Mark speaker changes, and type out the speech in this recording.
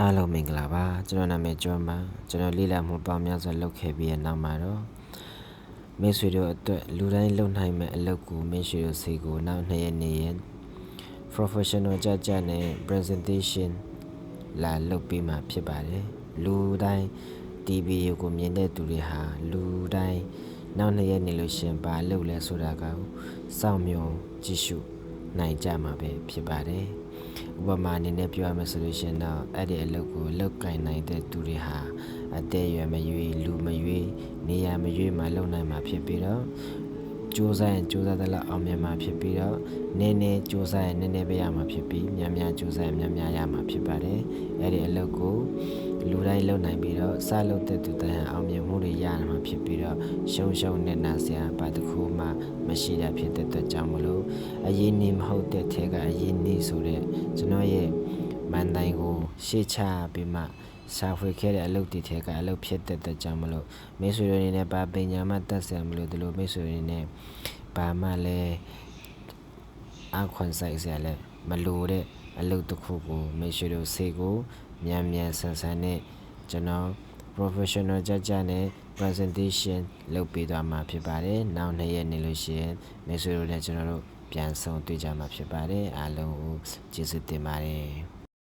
Speaker 1: အားလုံးမင်္ဂလာပါကျွန်တော်နာမည်ကျော်ပါကျွန်တော်လေးလာမှုပေါင်းများစွာလုပ်ခဲ့ပြီးနောက်မှာတော့မိတ်ဆွေတို့အတွက်လူတိုင်းလုပ်နိုင်မဲ့အလုပ်ကိုမိတ်ဆွေတို့စီကိုနောက်2ရက်နေရင် professional ကြနဲ့ presentation လာလုပ်ပြီးမှဖြစ်ပါတယ်လူတိုင်း TV ရုပ်ကိုမြင်တဲ့သူတွေဟာလူတိုင်းနောက်2ရက်နေလို့ရှင်ပါလုပ်လဲဆိုတာကစောင့်မျှော်ကြည့်ရှုနိုင်ကြမှာပဲဖြစ်ပါတယ်ဥပမာအနေနဲ့ပြောရမယ်ဆိုလို့ရှင်တော့အဲ့ဒီအလုပ်ကိုလုပ်ကင်နိုင်တဲ့သူတွေဟာအသက်အရွယ်မရွေးလူမရွေးနေရာမရွေးမှလုပ်နိုင်မှာဖြစ်ပြီးတော့စူးစမ်းတဲ့လောက်အောင်မြင်မှာဖြစ်ပြီးတော့နည်းနည်းစူးစမ်းရင်နည်းနည်းပဲရမှာဖြစ်ပြီးများစူးစမ်းရင်များရမှာဖြစ်ပါတယ်အဲ့ဒီအလုပ်ကိုလူတိုင်းလုပ်နိုင်ပြီးတော့စလုပ်တဲ့သူတိုင်းအောင်မြင်မှုတွေရမှာဖြစ်ပြီးတော့ရှုံနဲ့နာစရာဘာတစ်ခုမှမရှိတာဖြစ်တဲ့အတွက်ကြောင့်မလို့အရင်နေမဟုတ်တဲ့ထဲကအရင်နေဆိုတဲ့ကျွန်တော်ရဲ့မန်တိုင်းကိုရှေ့ချပြီးမှစာဖွေခဲ့တဲ့အလုပ်တွေထဲကအလုပ်ဖြစ်တဲ့အတွက်ကြောင့်မလို့မိတ်ဆွေတွေအနေနဲ့ဘာပညာမှတတ်ဆရာမလို့ဒီလိုမိတ်ဆွေတွေနဲ့ဘာမှလည်းအခွင့်ဆိုင်စရာလည်းမလိုတဲ့အလုပ်တစ်ခုကိုမိတ်ဆွေတို့စေကိုမြန်ဆန်နဲ့ကျွန်တော် professional ကြနဲ့ presentation လုပ်ပေးသွားမှာဖြစ်ပါတယ်နောက်2ရက်နေလို့ရှိရင်မိတ်ဆွေတို့နဲ့ကျွန်တော်တို့ပြန်ဆုံတွေ့ကြမှာဖြစ်ပါတယ်အားလုံးကိုကျေးဇူးတင်ပါတယ်